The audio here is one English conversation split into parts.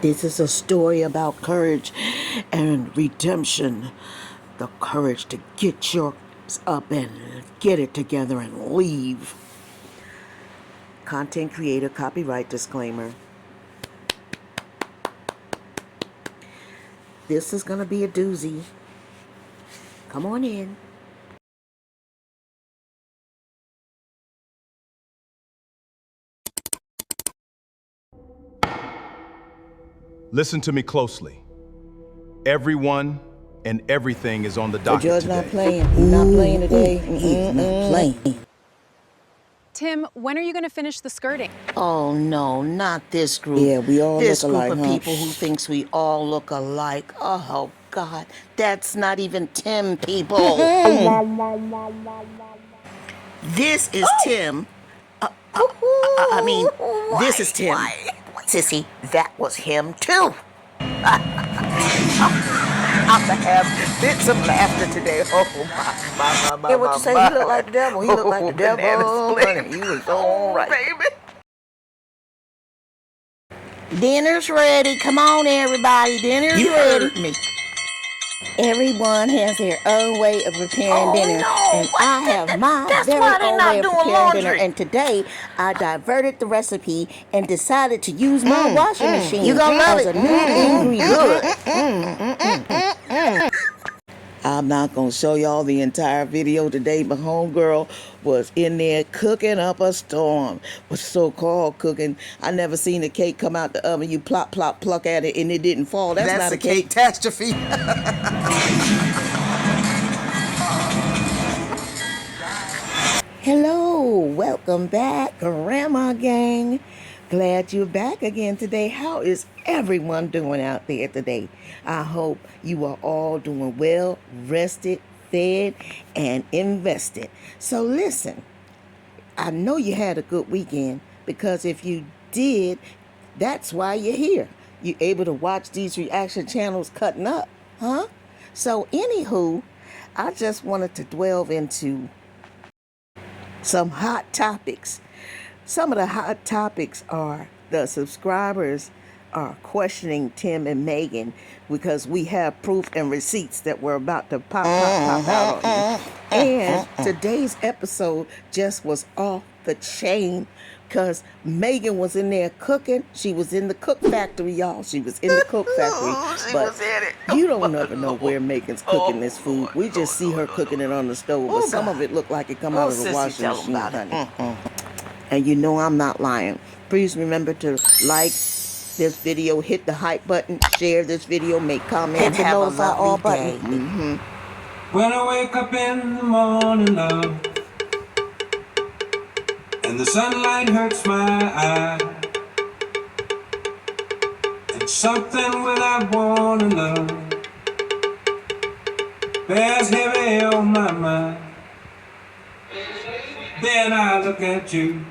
This is a story about courage and redemption. The courage to get yours up and get it together and leave. Content creator copyright disclaimer. This is going to be a doozy. Come on in. Listen to me closely. Everyone and everything is on the The docket judge today. not playing. He's not playing today. He's not playing. Tim, when are you going to finish the skirting? Oh no, not this group. Yeah, we all this look alike, group of huh? people who thinks we all look alike. Oh God, that's not even Tim, people. This is Tim. I mean, this is Tim. Sissy, that was him too. I'm gonna have bits of laughter today. Oh my. Yeah, what you say? He looked like the devil. He looked like the devil. Honey, you was all right. Dinner's ready. Come on, everybody. Dinner's You ready. heard me. Everyone has their own way of preparing dinner, and I have my very own way of preparing dinner. And today, I diverted the recipe and decided to use my washing machine You gonna love as it. a new ingredient. I'm not gonna show y'all the entire video today, but homegirl was in there cooking up a storm. Was so-called cooking. I never seen a cake come out the oven. You plop, plop, pluck at it, and it didn't fall. That's not a cake. catastrophe. Hello, welcome back, Grandma Gang. Glad you're back again today. How is everyone doing out there today? I hope you are all doing well, rested, fed, and invested. So listen, I know you had a good weekend, because if you did, that's why you're here. You're able to watch these reaction channels cutting up, huh? So anywho, I just wanted to delve into some hot topics. Some of the hot topics are the subscribers are questioning Tim and Megan because we have proof and receipts that we're about to pop out on you. And today's episode just was off the chain because Megan was in there cooking. She was in the cook factory, y'all. She was in the cook factory. But you don't never know where Megan's cooking this food. We just see her cooking it on the stove. But some of it looked like it come out of the washing machine, honey. And you know I'm not lying. Please remember to like this video, hit the hype button, share this video, make comments, Hit the have a notify all lovely button. day. When I wake up in the morning, love, and the sunlight hurts my eye, and something without warning, love, bears heavy on my mind. Then I look at you,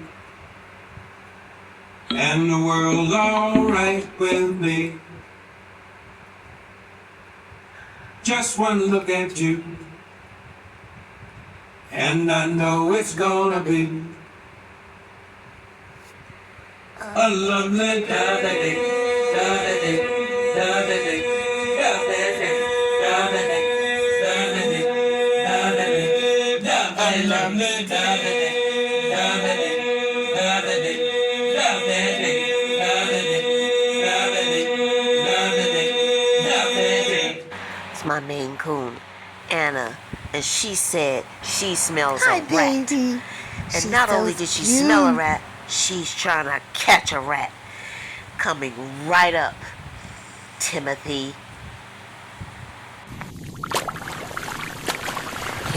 and the world's alright with me. Just one look at you, and I know it's gonna be a lovely day. It's my Maine Coon, Anna, and she said she smells Hi, a rat. baby. And She not only feels did she you. smell a rat, she's trying to catch a rat. Coming right up, Timothy.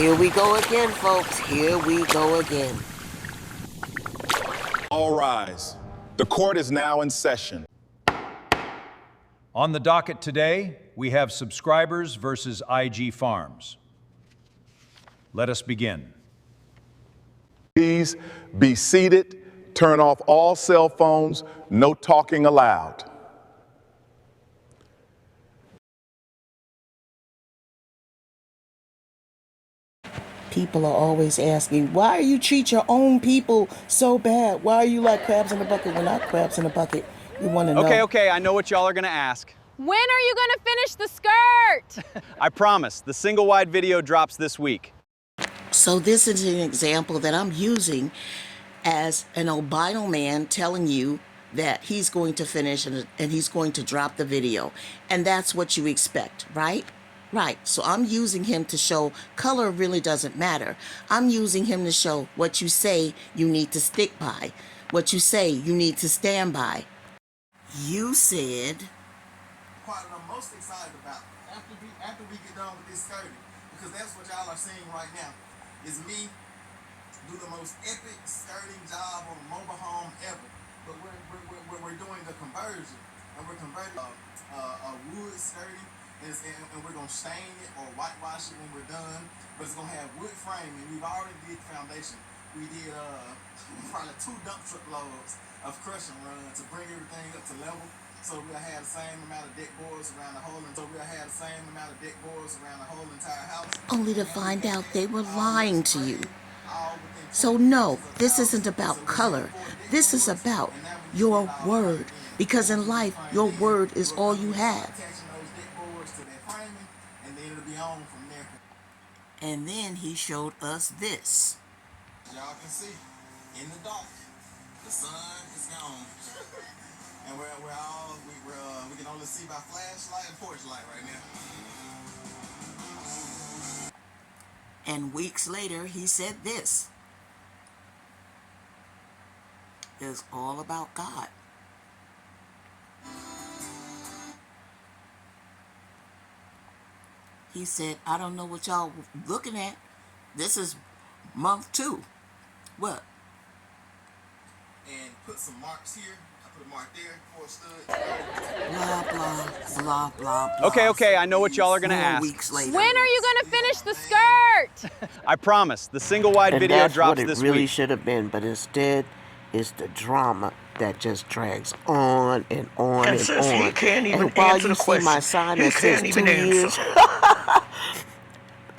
Here we go again, folks. Here we go again. All rise. The court is now in session. On the docket today, we have subscribers versus IG Farms. Let us begin. Please be seated. Turn off all cell phones. No talking allowed. People are always asking, why you treat your own people so bad? Why are you like crabs in a bucket? We're not crabs in a bucket. We want to know. Okay, I know what y'all are gonna ask. When are you going to finish the skirt? I promise, the single wide video drops this week. So this is an example that I'm using as an albino man telling you that he's going to finish and he's going to drop the video. And that's what you expect, right? Right. So I'm using him to show color really doesn't matter. I'm using him to show what you say you need to stick by, what you say you need to stand by. You said... Part that I'm most excited about after we get done with this skirting, because that's what y'all are seeing right now, is me do the most epic skirting job on a mobile home ever. But we're doing the conversion, and we're converting a wood skirting, and we're gonna stain it or whitewash it when we're done. But it's gonna have wood framing. We've already did the foundation. We did probably 2 dump truck loads of crushing run to bring everything up to level. So we'll have the same amount of deck boards around the whole entire house. Only to find out they were lying to you. So no, this isn't about color. This is about your word. Because in life, your word is all you have. And then he showed us this. Y'all can see, in the dark, the sun is gone. And we can only see by flashlight and porch light right now. And weeks later, he said this. It's all about God. He said, I don't know what y'all looking at. This is month 2. What? And put some marks here. I put a mark there for a stud. Blah, blah, blah, blah, blah. Okay, I know what y'all are gonna 4 ask. weeks later. When are you going to finish the skirt? I promise, the single wide And video that's drops what it this really week. should have been, but instead, it's the drama that just drags on and on and says on. he can't even and while answer you the see my question. sign He that says can't 2 even answer. years,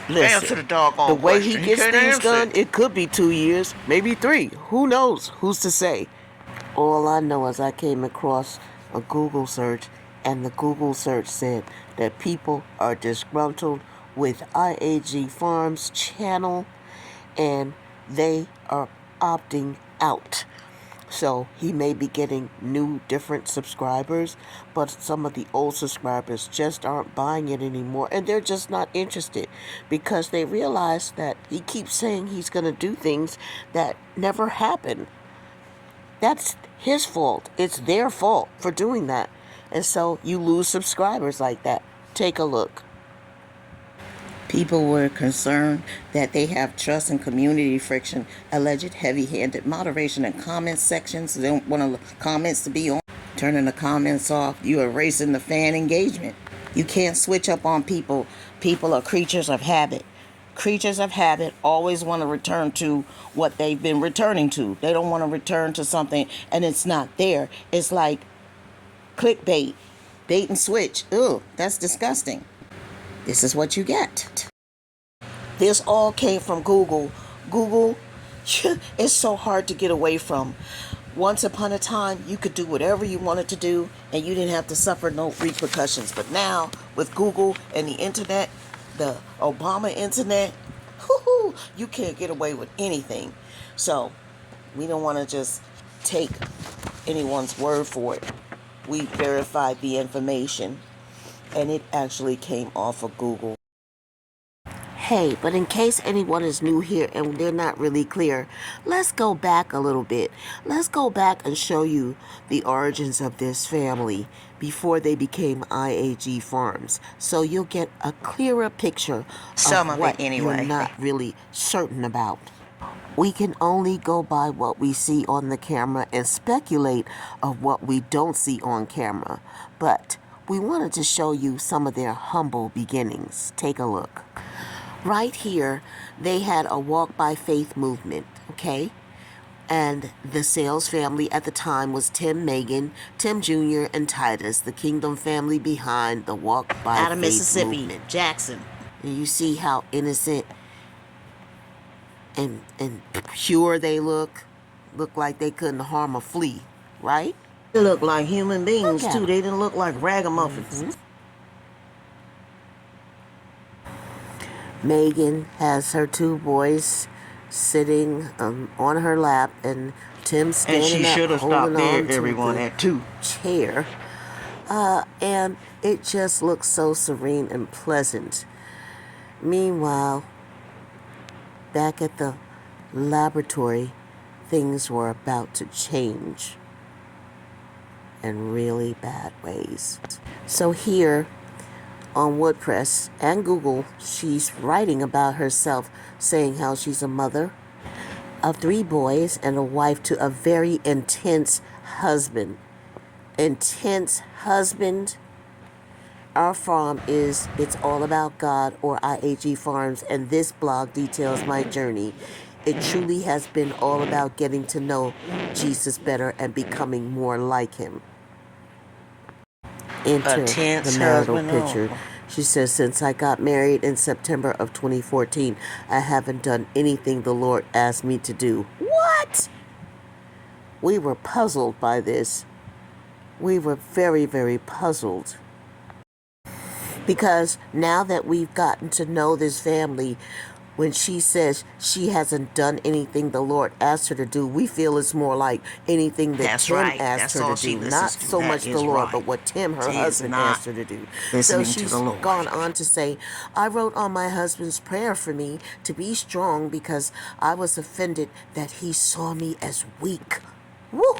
Answer listen, the doggone the way he question. He gets can't things answer done, it. it could be 2 years, maybe 3. Who knows? Who's to say? All I know is I came across a Google search, and the Google search said that people are disgruntled with IAG Farms channel, and they are opting out. So he may be getting new, different subscribers, but some of the old subscribers just aren't buying it anymore, and they're just not interested because they realize that he keeps saying he's going to do things that never happen. That's his fault. It's their fault for doing that. And so you lose subscribers like that. Take a look. People were concerned that they have trust and community friction, alleged heavy-handed moderation in comment sections. They don't want the comments to be on. Turning the comments off, you're erasing the fan engagement. You can't switch up on people. People are creatures of habit. Creatures of habit always want to return to what they've been returning to. They don't want to return to something and it's not there. It's like clickbait, bait and switch. Ugh, that's disgusting. This is what you get. This all came from Google. Google is so hard to get away from. Once upon a time, you could do whatever you wanted to do and you didn't have to suffer no repercussions. But now, with Google and the internet, the Obama internet, you can't get away with anything. So, we don't want to just take anyone's word for it. We verified the information, and it actually came off of Google. Hey, but in case anyone is new here and they're not really clear, let's go back a little bit. Let's go back and show you the origins of this family before they became IAG Farms, so you'll get a clearer picture of what you're not really certain about. We can only go by what we see on the camera and speculate of what we don't see on camera, but we wanted to show you some of their humble beginnings. Take a look. Right here, they had a walk by faith movement, okay? And the Sales family at the time was Tim, Megan, Tim Jr., and Titus, the Kingdom family behind the walk by faith Out of Mississippi, movement. Jackson. And you see how innocent and pure they look like they couldn't harm a flea, right? They look like human beings, Look at too. 'em. They didn't look like ragamuffins. Megan has her two boys sitting on her lap, and Tim And standing she up should have stopped holding there, on to everyone, the at 2. chair. And it just looks so serene and pleasant. Meanwhile, back at the laboratory, things were about to change in really bad ways. So here on WordPress and Google, she's writing about herself, saying how she's a mother of 3 boys and a wife to a very intense husband. Intense husband. Our farm is It's All About God, or IAG Farms, and this blog details my journey. It truly has been all about getting to know Jesus better and becoming more like him. Enter Tense the marital husband. picture. She says, since I got married in September of 2014, I haven't done anything the Lord asked me to do. What? We were puzzled by this. We were very, very puzzled. Because now that we've gotten to know this family, when she says she hasn't done anything the Lord asked her to do, we feel it's more like anything that That's Tim right. asked That's her all to she do. listens Not to. so That much the is Lord, right. but what Tim, her She is husband, not asked her to do. So listening to she's the Lord. gone on to say, I wrote on my husband's prayer for me to be strong because I was offended that he saw me as weak. Woo!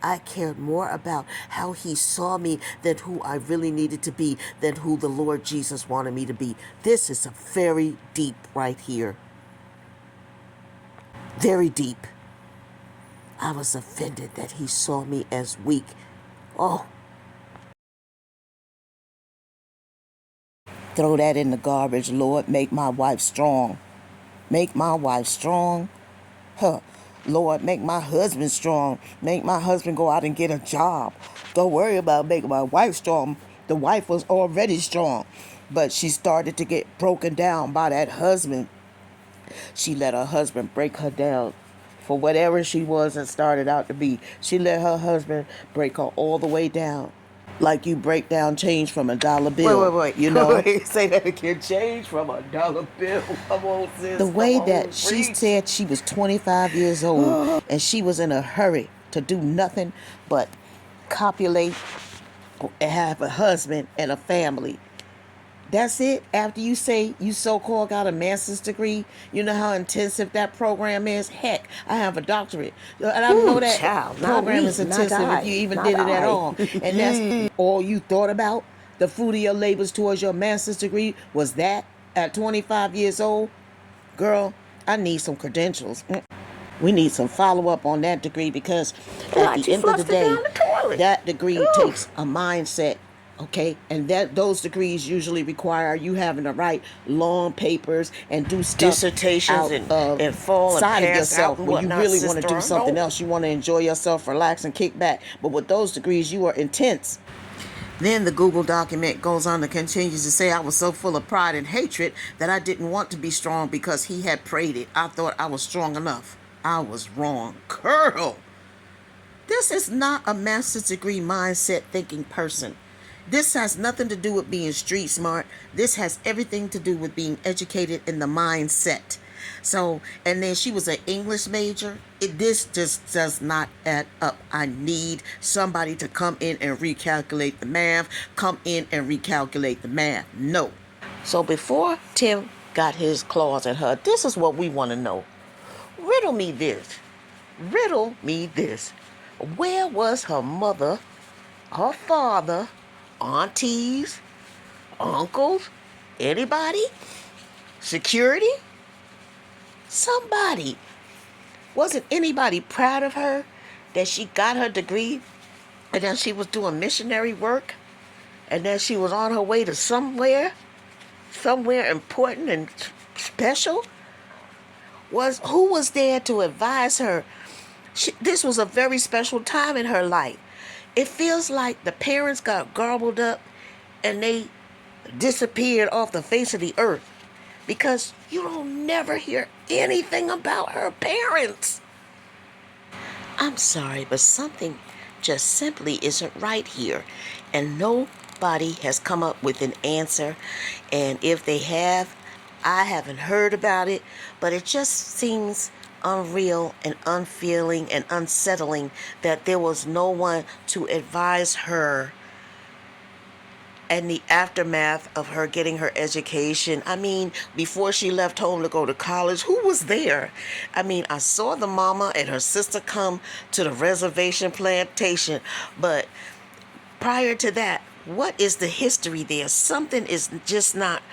I cared more about how he saw me than who I really needed to be, than who the Lord Jesus wanted me to be. This is a very deep right here. Very deep. I was offended that he saw me as weak. Oh. Throw that in the garbage, Lord. Make my wife strong. Make my wife strong. Huh. Lord, make my husband strong. Make my husband go out and get a job. Don't worry about making my wife strong. The wife was already strong, but she started to get broken down by that husband. She let her husband break her down for whatever she was and started out to be. She let her husband break her all the way down. Like you break down change from a dollar bill. Wait. You know? Say that again. Change from a dollar bill. Come on, sis. The way Come on, that she preach. said she was 25 years old and she was in a hurry to do nothing but copulate and have a husband and a family. That's it. After you say you so-called got a master's degree, you know how intensive that program is? Heck, I have a doctorate. And I know that child, not program me, is not intensive I, if you even not did it at I. all. And that's all you thought about? The fruit of your labors towards your master's degree was that at 25 years old? Girl, I need some credentials. We need some follow-up on that degree because at the end of the day, that degree takes a mindset. Okay, and those degrees usually require you having to write long papers and do stuff Dissertations and fall and side of pass yourself out and when you whatnot, really want to sister. do something No. else. You want to enjoy yourself, relax, and kick back. But with those degrees, you are intense. Then the Google document goes on to continue to say, I was so full of pride and hatred that I didn't want to be strong because he had prayed it. I thought I was strong enough. I was wrong. Girl, this is not a master's degree mindset thinking person. This has nothing to do with being street smart. This has everything to do with being educated in the mindset. So, and then she was an English major. This just does not add up. I need somebody to come in and recalculate the math. No. So before Tim got his claws at her, this is what we want to know. Riddle me this. Where was her mother, her father, aunties, uncles, anybody? Security? Somebody. Wasn't anybody proud of her that she got her degree and then she was doing missionary work and then she was on her way to somewhere important and special? Who was there to advise her? This was a very special time in her life. It feels like the parents got garbled up and they disappeared off the face of the earth because you don't never hear anything about her parents. I'm sorry, but something just simply isn't right here. And nobody has come up with an answer. And if they have, I haven't heard about it, but it just seems unreal and unfeeling and unsettling that there was no one to advise her and the aftermath of her getting her education. I mean, before she left home to go to college, who was there? I mean, I saw the mama and her sister come to the reservation plantation, but prior to that, what is the history there? Something is just not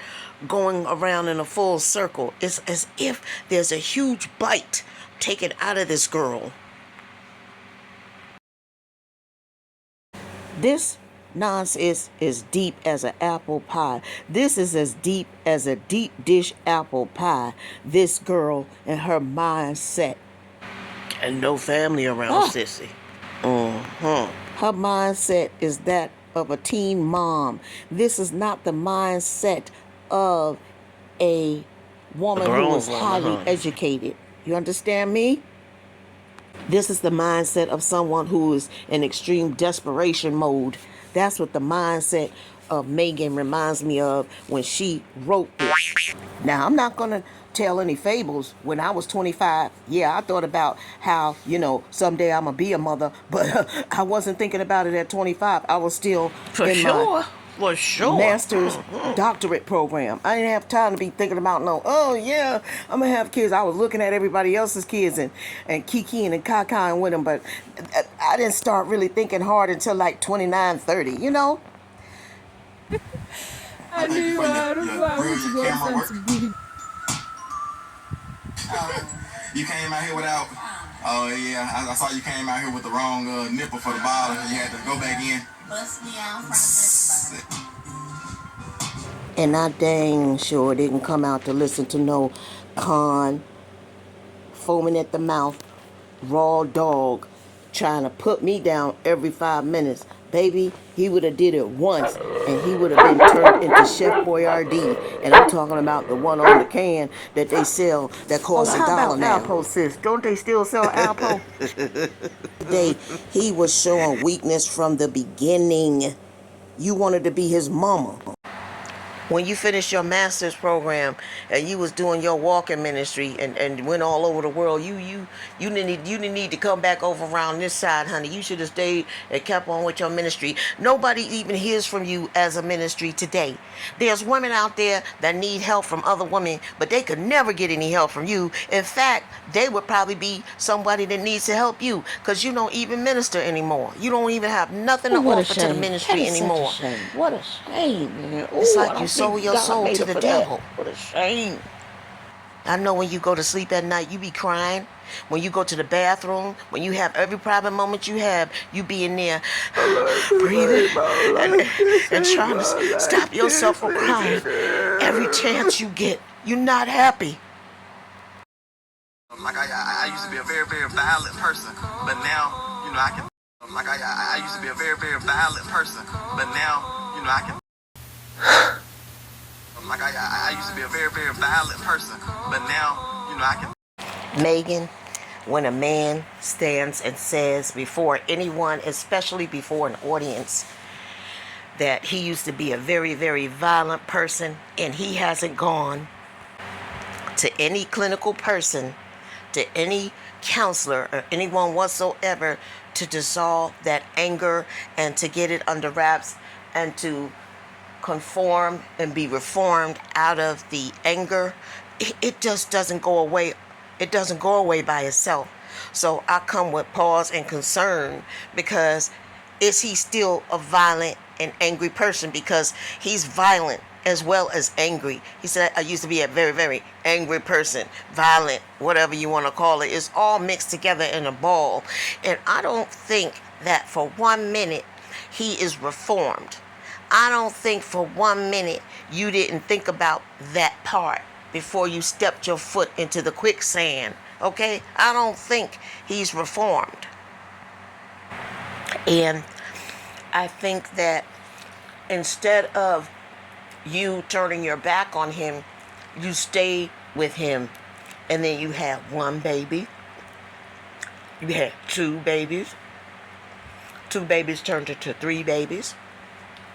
going around in a full circle. It's as if there's a huge bite taken out of this girl. This nonsense is deep as an apple pie. This is as deep as a deep dish apple pie. This girl and her mindset. And no family around Sissy. Her mindset is that of a teen mom. This is not the mindset of a woman who is highly educated. You understand me? This is the mindset of someone who is in extreme desperation mode. That's what the mindset of Megan reminds me of when she wrote this. Now, I'm not going to tell any fables. When I was 25, yeah, I thought about how, someday I'm going to be a mother, but I wasn't thinking about it at 25. I was still in my master's doctorate program. I didn't have time to be thinking about I'm gonna have kids. I was looking at everybody else's kids and kikiing and cacaing with them, but I didn't start really thinking hard until like 29, 30, I knew I was going to You came out here without. Oh yeah, I saw you came out here with the wrong nipple for the bottle. You had to go back in. Bust me out in front of and I dang sure didn't come out to listen to no con, foaming at the mouth, raw dog, trying to put me down every 5 minutes. Baby, he would have did it once, and he would have been turned into Chef Boyardee. And I'm talking about the one on the can that they sell that costs $1 now. Alpo, sis? Don't they still sell Alpo? He was showing weakness from the beginning. You wanted to be his mama. When you finished your master's program and you was doing your walking ministry and went all over the world, you didn't need to come back over around this side, honey. You should have stayed and kept on with your ministry. Nobody even hears from you as a ministry today. There's women out there that need help from other women, but they could never get any help from you. In fact, they would probably be somebody that needs to help you because you don't even minister anymore. You don't even have nothing to offer to the ministry anymore. What a shame, man. It's like you sold your soul to the devil. What a shame. I know when you go to sleep at night, you be crying. When you go to the bathroom, when you have every private moment you have, you be in there breathing and trying to stop yourself from crying. Every chance you get, you're not happy. Like I used to be a very, very violent person, but now, I can. Like I used to be a very, very violent person, but now, I can. Like I used to be a very, very violent person, but now, I can. Megan, when a man stands and says before anyone, especially before an audience, that he used to be a very, very violent person and he hasn't gone to any clinical person, to any counselor or anyone whatsoever to dissolve that anger and to get it under wraps and to conform and be reformed out of the anger, it just doesn't go away. It doesn't go away by itself. So I come with pause and concern because is he still a violent and angry person? Because he's violent as well as angry. He said, I used to be a very, very angry person, violent, whatever you want to call it. It's all mixed together in a ball. And I don't think that for 1 minute he is reformed. I don't think for 1 minute you didn't think about that part before you stepped your foot into the quicksand. Okay? I don't think he's reformed. And I think that instead of you turning your back on him, you stay with him, and then you had 1 baby, you had 2 babies, 2 babies turned into 3 babies.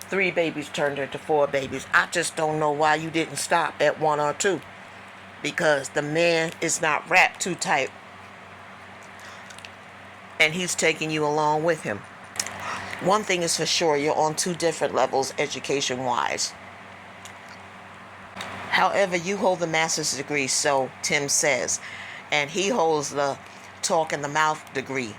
3 babies turned into 4 babies. I just don't know why you didn't stop at 1 or 2. Because the man is not wrapped too tight. And he's taking you along with him. One thing is for sure, you're on 2 different levels education-wise. However, you hold the master's degree, so Tim says. And he holds the talk in the mouth degree.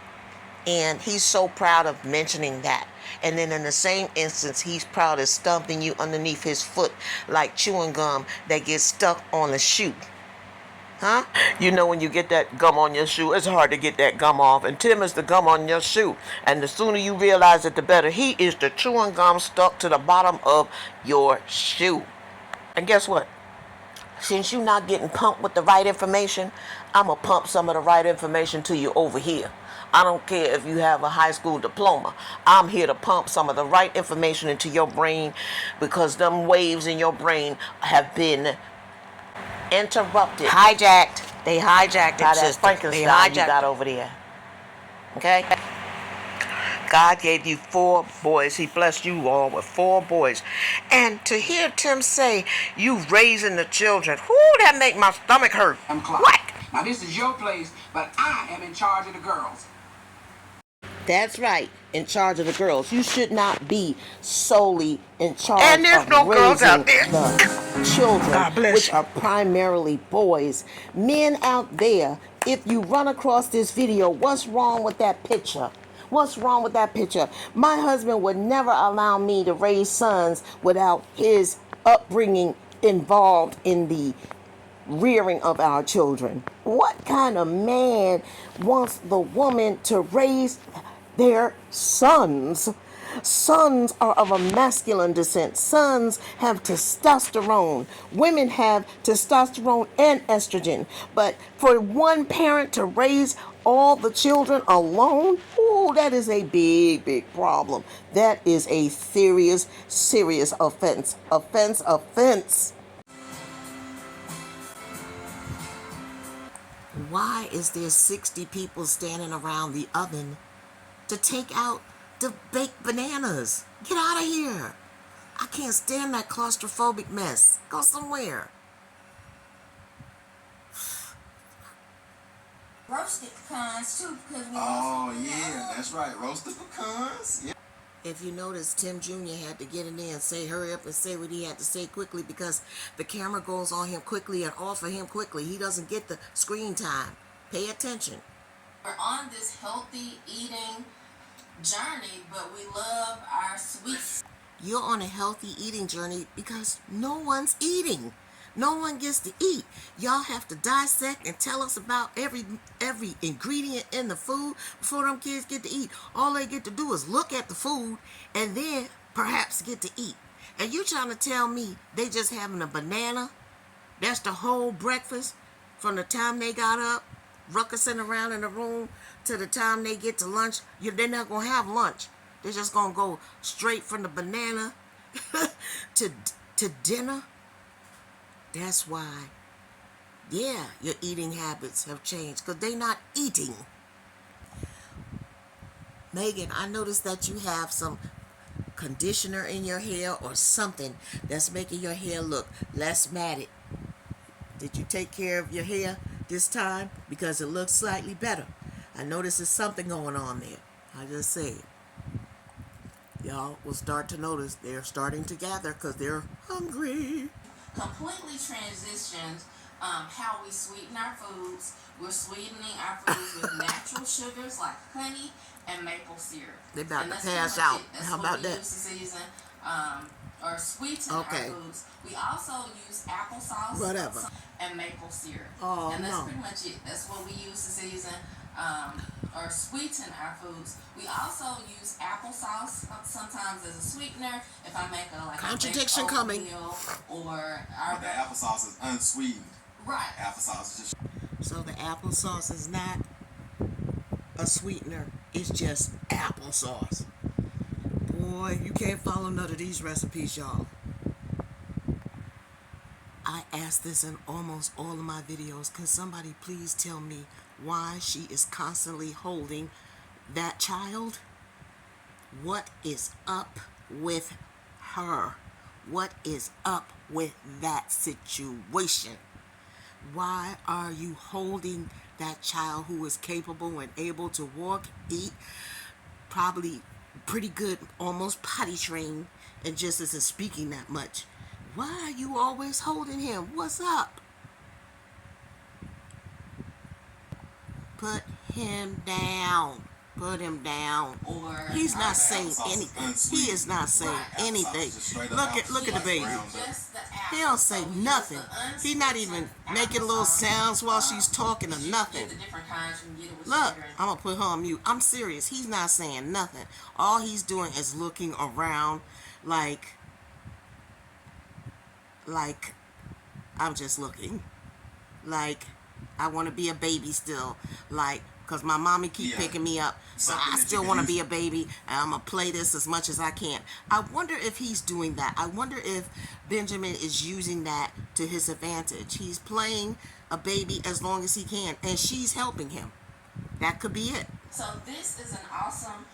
And he's so proud of mentioning that. And then in the same instance, he's proud of stomping you underneath his foot like chewing gum that gets stuck on the shoe. Huh? You know when you get that gum on your shoe, it's hard to get that gum off. And Tim is the gum on your shoe. And the sooner you realize it, the better. He is the chewing gum stuck to the bottom of your shoe. And guess what? Since you're not getting pumped with the right information, I'm going to pump some of the right information to you over here. I don't care if you have a high school diploma. I'm here to pump some of the right information into your brain because them waves in your brain have been interrupted. Hijacked. They hijacked it, sister. They hijacked you got over there. Okay? God gave you 4 boys. He blessed you all with 4 boys. And to hear Tim say, you raising the children, whoo, that make my stomach hurt. I'm Clark. Whack. Now this is your place, but I am in charge of the girls. That's right, in charge of the girls. You should not be solely in charge And there's of no girls raising out there. the children, God bless which you. are primarily boys. Men out there, if you run across this video, what's wrong with that picture? What's wrong with that picture? My husband would never allow me to raise sons without his upbringing involved in the rearing of our children. What kind of man wants the woman to raise their sons? Sons are of a masculine descent. Sons have testosterone. Women have testosterone and estrogen. But for one parent to raise all the children alone, ooh, that is a big, big problem. That is a serious, serious offense. Offense. Why is there 60 people standing around the oven to take out the baked bananas? Get out of here. I can't stand that claustrophobic mess. Go somewhere. Roasted pecans too, because we That's right. Roasted pecans. Yeah. If you notice, Tim Jr. had to get in there and say, hurry up and say what he had to say quickly because the camera goes on him quickly and off of him quickly. He doesn't get the screen time. Pay attention. we're on this healthy eating journey, but we love our sweets. You're on a healthy eating journey because no one's eating. No one gets to eat. Y'all have to dissect and tell us about every ingredient in the food before them kids get to eat. All they get to do is look at the food and then perhaps get to eat. And you trying to tell me they just having a banana? That's the whole breakfast from the time they got up, ruckusing around in the room, to the time they get to lunch. They're not going to have lunch. They're just going to go straight from the banana to dinner. That's why, yeah, your eating habits have changed because they're not eating. Megan, I noticed that you have some conditioner in your hair or something that's making your hair look less matted. Did you take care of your hair this time? Because it looks slightly better. I noticed there's something going on there. I just said. Y'all will start to notice they're starting to gather because they're hungry. Completely transitioned how we sweeten our foods. We're sweetening our foods with natural sugars like honey and maple syrup. They about And to that's pass pretty much out. it. That's How what about we that? use to season or sweeten Okay. our foods. We also use applesauce Whatever. and maple syrup. Oh, and that's no. pretty much it. That's what we use to season or sweeten our foods. We also use applesauce sometimes as a sweetener. If I make a Contradiction coming. Or But the applesauce is unsweetened. right. Applesauce is just. So the applesauce is not a sweetener. It's just applesauce. Boy, you can't follow none of these recipes, y'all. I ask this in almost all of my videos. Can somebody please tell me why she is constantly holding that child? What is up with her? What is up with that situation? Why are you holding that child who is capable and able to walk, eat, probably pretty good, almost potty trained, and just isn't speaking that much? Why are you always holding him? What's up? Put him down. Put him down. He's not saying anything. He is not saying anything. Look at the baby. He don't say nothing. He's not even making little sounds while she's talking or nothing. Look, I'm gonna put her on mute. I'm serious. He's not saying nothing. All he's doing is looking around like I'm just looking. Like I want to be a baby still. Like, because my mommy keep picking me up. So I still want to be a baby, and I'm going to play this as much as I can. I wonder if he's doing that. I wonder if Benjamin is using that to his advantage. He's playing a baby as long as he can, and she's helping him. That could be it. So this is an awesome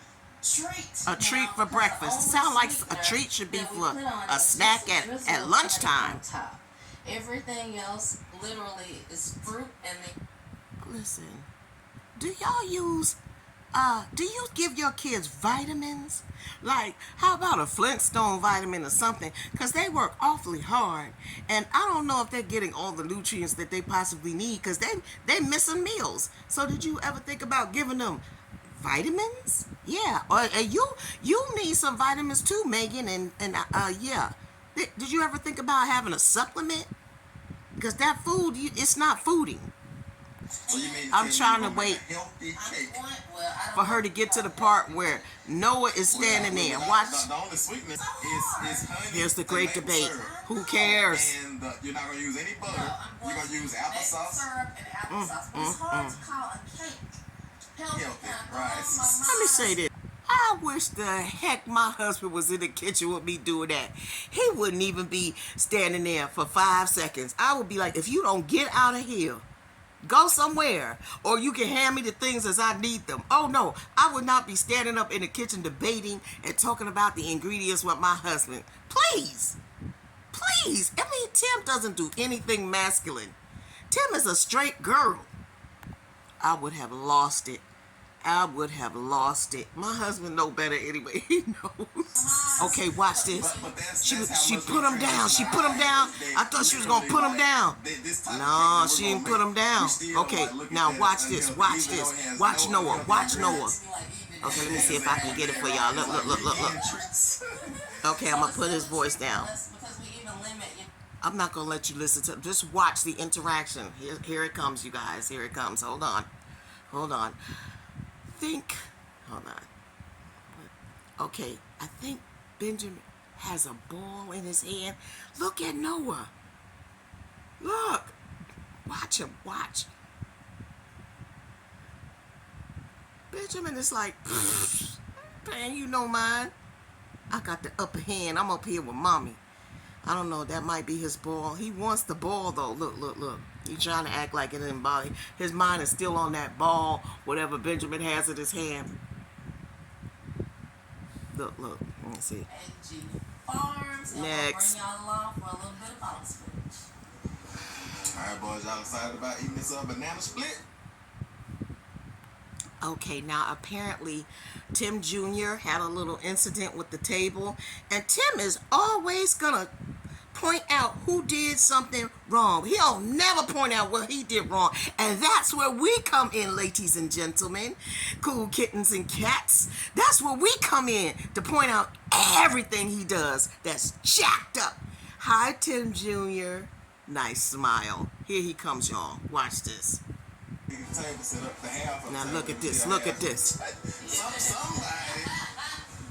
treat. A treat for breakfast. Sound like a treat should be for a snack at lunchtime. Everything else literally is fruit and they... Listen, do you give your kids vitamins? Like, how about a Flintstone vitamin or something? Because they work awfully hard. And I don't know if they're getting all the nutrients that they possibly need because they missing meals. So did you ever think about giving them vitamins? Yeah. Or you need some vitamins too, Megan. And yeah. Did you ever think about having a supplement? Because that food, it's not fooding. So you mean I'm trying to wait for her to get to the part where Noah is standing there. Watch. The only sweetness is honey. Here's the great debate. Who cares? And you're not going to use any butter. You're going to use applesauce. Syrup and applesauce. But it's hard to call a cake healthy. Right. Let me say this. I wish the heck my husband was in the kitchen with me doing that. He wouldn't even be standing there for 5 seconds. I would be like, if you don't get out of here, go somewhere, or you can hand me the things as I need them. Oh no, I would not be standing up in the kitchen debating and talking about the ingredients with my husband. Please. Please. I mean, Tim doesn't do anything masculine. Tim is a straight girl. I would have lost it. I would have lost it. My husband know better anyway. He knows. Okay, watch this. She put him down. She put him down. I thought she was going to put him down. No, she didn't put him down. Okay, now watch this. Watch this. Watch Noah. Watch Noah. Okay, let me see if I can get it for y'all. Look. Okay, I'm going to put his voice down. I'm not going to let you listen to it. Just watch the interaction. Here it comes, you guys. Here it comes. Hold on. Hold on. Hold on. Okay, I think Benjamin has a ball in his hand. Look at Noah. Look. Watch him. Watch. Benjamin is like, man, you know mine. I got the upper hand. I'm up here with mommy. I don't know. That might be his ball. He wants the ball, though. Look. He's trying to act like it didn't bother him. His mind is still on that ball, whatever Benjamin has in his hand. Look. Let me see. Farms. Next. Bring y'all along for a little bit of ball footage. All right, boys. Y'all excited about eating this banana split? Okay, now apparently Tim Jr. had a little incident with the table, and Tim is always gonna point out who did something wrong. He'll never point out what he did wrong, and that's where we come in, ladies and gentlemen, cool kittens and cats. That's where we come in to point out everything he does that's jacked up. Hi, Tim Jr. Nice smile. Here he comes, y'all. Watch this. Now look at this. Look at this. Somebody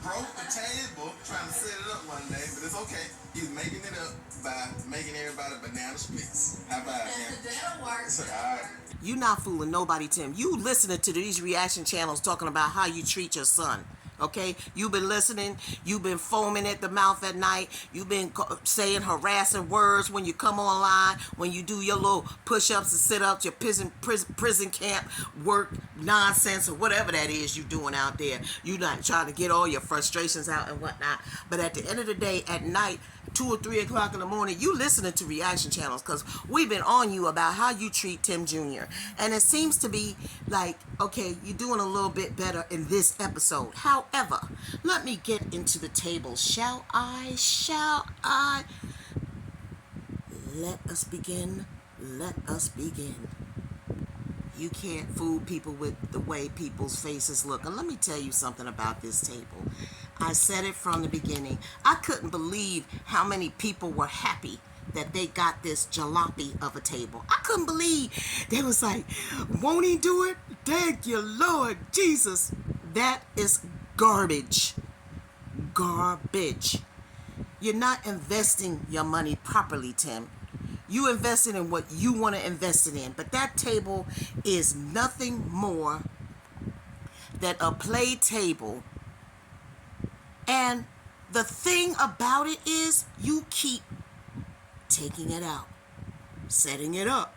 broke the table trying to set it up one day, but it's okay. He's making it up by making everybody banana splits. How about it? That'll work. All right. You not fooling nobody, Tim. You listening to these reaction channels talking about how you treat your son. Okay, you've been listening. You've been foaming at the mouth at night. You've been harassing words when you come online, when you do your little push-ups and sit-ups, your prison camp work nonsense or whatever that is you're doing out there. You're not trying to get all your frustrations out and whatnot. But at the end of the day, at night, 2 or 3 o'clock in the morning, you listening to reaction channels because we've been on you about how you treat Tim Jr. And it seems to be like, okay, you're doing a little bit better in this episode. However, let me get into the table. Shall I? Shall I? Let us begin. Let us begin. You can't fool people with the way people's faces look. And let me tell you something about this table. I said it from the beginning. I couldn't believe how many people were happy that they got this jalopy of a table. I couldn't believe they was like, won't he do it? Thank you, Lord Jesus. That is garbage. Garbage. You're not investing your money properly, Tim. You invested in what you want to invest it in. But that table is nothing more than a play table. And the thing about it is you keep taking it out, setting it up,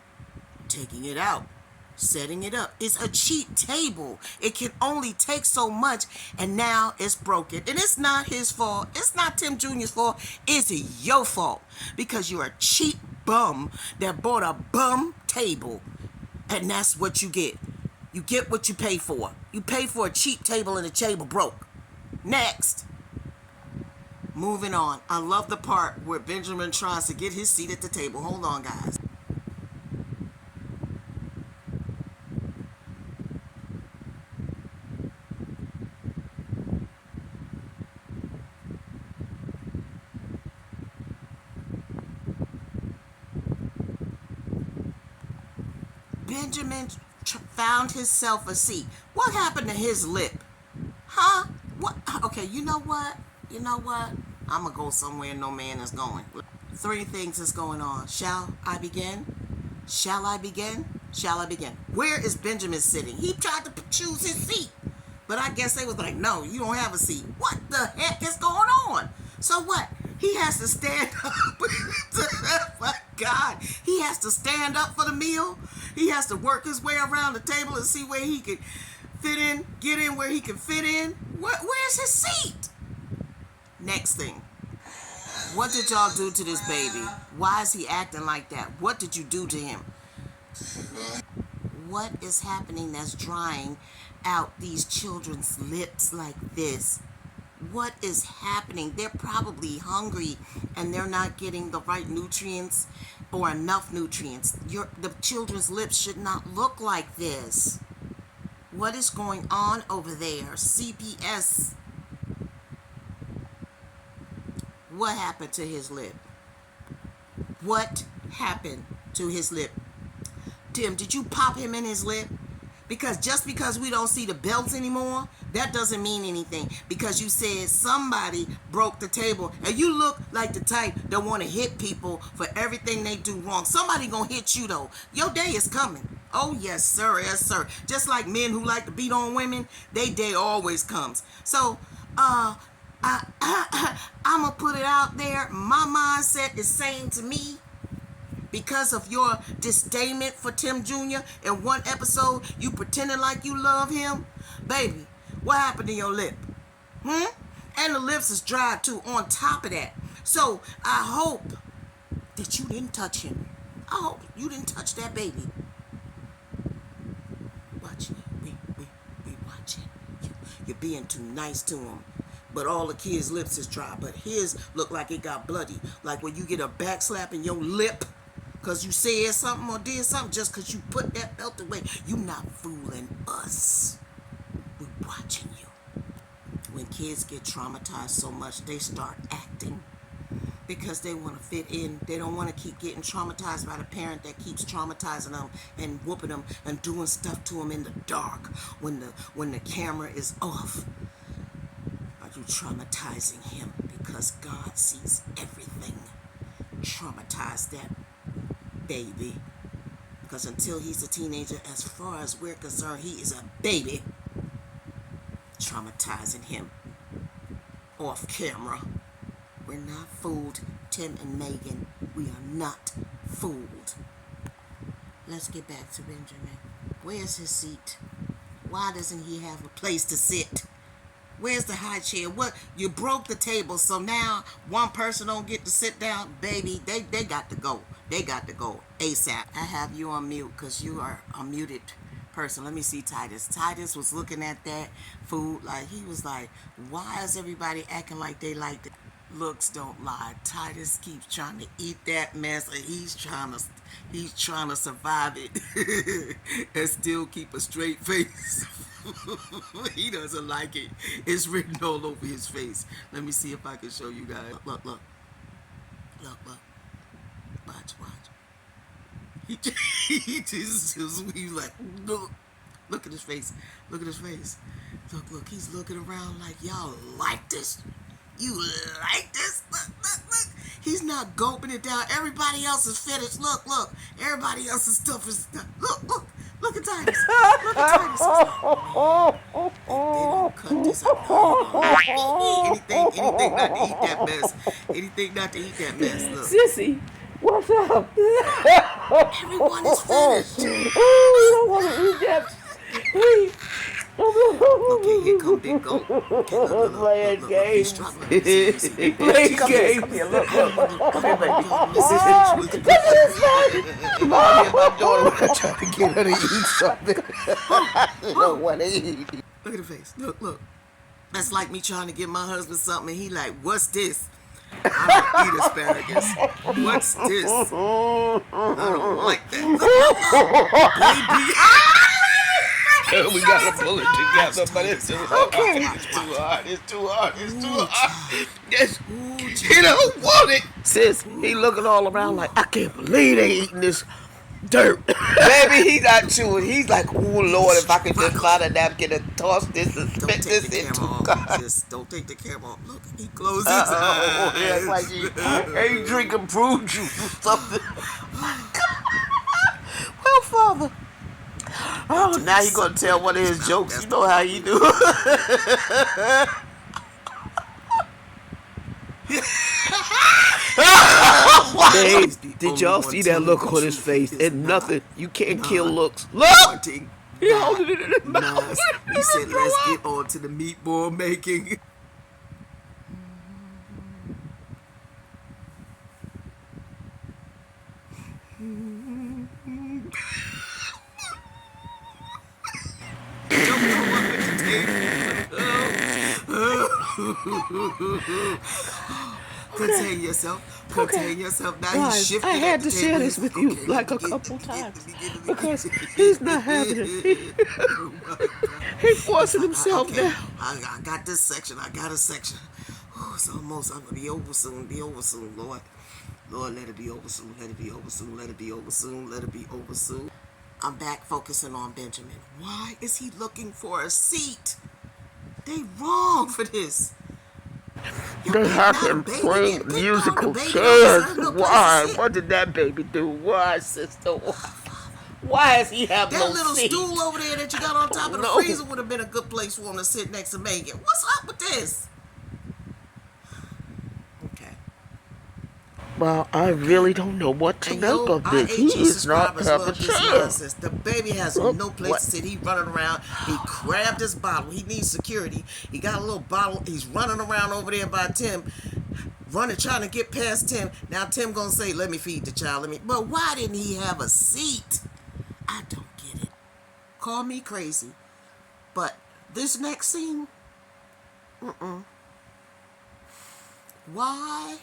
taking it out, setting it up. It's a cheap table. It can only take so much, and now it's broken. And it's not his fault. It's not Tim Jr.'s fault. It's your fault because you're a cheap bum that bought a bum table, and that's what you get. You get what you pay for. You pay for a cheap table, and the table broke. Next. Moving on. I love the part where Benjamin tries to get his seat at the table. Hold on, guys. Benjamin found himself a seat. What happened to his lip? Huh? What? Okay, you know what? You know what? I'm going to go somewhere no man is going. 3 things is going on. Shall I begin? Shall I begin? Shall I begin? Where is Benjamin sitting? He tried to choose his seat. But I guess they was like, no, you don't have a seat. What the heck is going on? So what? He has to stand up. My God. He has to stand up for the meal. He has to work his way around the table and see where he can fit in, get in where he can fit in. Where's his seat? Next thing. What did y'all do to this baby? Why is he acting like that? What did you do to him? What is happening that's drying out these children's lips like this? What is happening? They're probably hungry and they're not getting the right nutrients or enough nutrients. The children's lips should not look like this. What is going on over there? CPS. What happened to his lip? What happened to his lip? Tim, did you pop him in his lip? Because just because we don't see the belts anymore, that doesn't mean anything. Because you said somebody broke the table. And you look like the type that want to hit people for everything they do wrong. Somebody gonna hit you though. Your day is coming. Oh yes sir, yes sir. Just like men who like to beat on women, they day always comes. So, I'm gonna put it out there. My mindset is saying to me, because of your disdainment for Tim Jr. in one episode, you pretending like you love him. Baby, what happened to your lip? And the lips is dry too on top of that. So I hope that you didn't touch him. I hope you didn't touch that baby. Watching you. We watching. You're being too nice to him. But all the kids' lips is dry. But his look like it got bloody. Like when you get a back slap in your lip because you said something or did something just because you put that belt away. You not fooling us. We watching you. When kids get traumatized so much, they start acting because they want to fit in. They don't want to keep getting traumatized by the parent that keeps traumatizing them and whooping them and doing stuff to them in the dark when the camera is off. You traumatizing him because God sees everything. Traumatize that baby, because until he's a teenager, as far as we're concerned, he is a baby. traumatizing him off camera. We're not fooled, Tim and Megan. We are not fooled. Let's get back to Benjamin. Where's his seat? Why doesn't he have a place to sit? Where's the high chair? What? You broke the table, so now one person don't get to sit down? Baby, they got to go. They got to go ASAP. I have you on mute because you are a muted person. Let me see Titus. Titus was looking at that food like he was like, why is everybody acting like they like it? Looks don't lie. Titus keeps trying to eat that mess, and he's trying to survive it and still keep a straight face. He doesn't like it. It's written all over his face. Let me see if I can show you guys. Look. Watch. He just he's like, look at his face. Look at his face. Look. He's looking around like, y'all like this? You like this? Look. He's not gulping it down. Everybody else is finished. Look. Everybody else's stuff is done. Look at Titus. Look at Titus. They don't cut this out. Anything not to eat that mess. Anything not to eat that mess. Look. Sissy, what's up? Everyone is finished. Oh, you don't want to eat that. Okay, here come Big Goat. Look. Playing games. He playing games. Come here, look. Come here, baby. My daughter when I try to get her to eat something. She don't want to eat. Look at the face. Look. That's like me trying to get my husband something, and he like, what's this? I don't eat asparagus. What's this? I don't like that. We gotta pull it together, but it's too hard. It's too hard. He don't want it. Sis, he looking all around like, I can't believe they eating this dirt. Baby, he's not chewing. He's like, oh Lord, if I could just find a napkin and toss this and spit this into God. Just don't take the camera off. Look, he closed his eyes. Yeah, like he drinking prune juice or something. Well, Father. Oh, now he gonna tell one of his jokes. You know how you do. Babe, did y'all see that look on his face? And nothing. You can't kill looks. Look! He holding it in his mouth. He said, let's get on to the meatball making. Contain yourself. Now Guys, he's shifting. I had to share this with you like a couple times because he's not having it. He's forcing himself okay. now. I got this section. I got a section. Oh, it's almost. I'm gonna be over soon. Lord, let it be over soon. Let it be over soon. Let it be over soon. Let it be over soon. I'm back focusing on Benjamin. Why is he looking for a seat? They wrong for this. They have him playing musical chairs. Why? What did that baby do? Why, sister? Why does he have no That little seat? stool over there that you got on top of the freezer would have been a good place for him to sit next to Megan. What's up with this? Okay. Well, I really don't know what to make of this. He is not having a chance. The baby has no place to sit. He running around. He grabbed his bottle. He needs security. He got a little bottle. He's running around over there by Tim. Trying to get past Tim. Now Tim gonna say, let me feed the child. But why didn't he have a seat? I don't get it. Call me crazy. But this next scene, why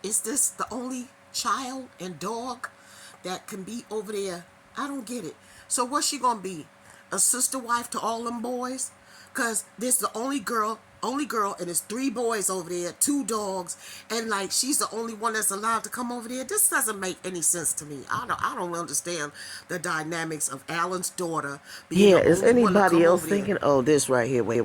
is this the only child and dog that can be over there? I don't get it. So what's she gonna be? A sister wife to all them boys? Cause this the only girl, and there's 3 boys over there, 2 dogs, and like she's the only one that's allowed to come over there. This doesn't make any sense to me. I don't understand the dynamics of Alan's daughter being Yeah, is anybody else thinking, oh, this right here, wait.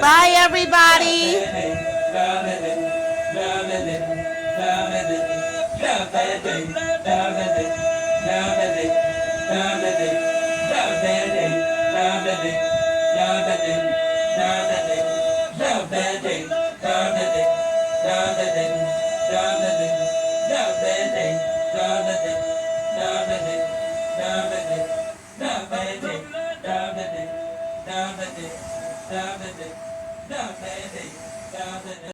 Bye, everybody.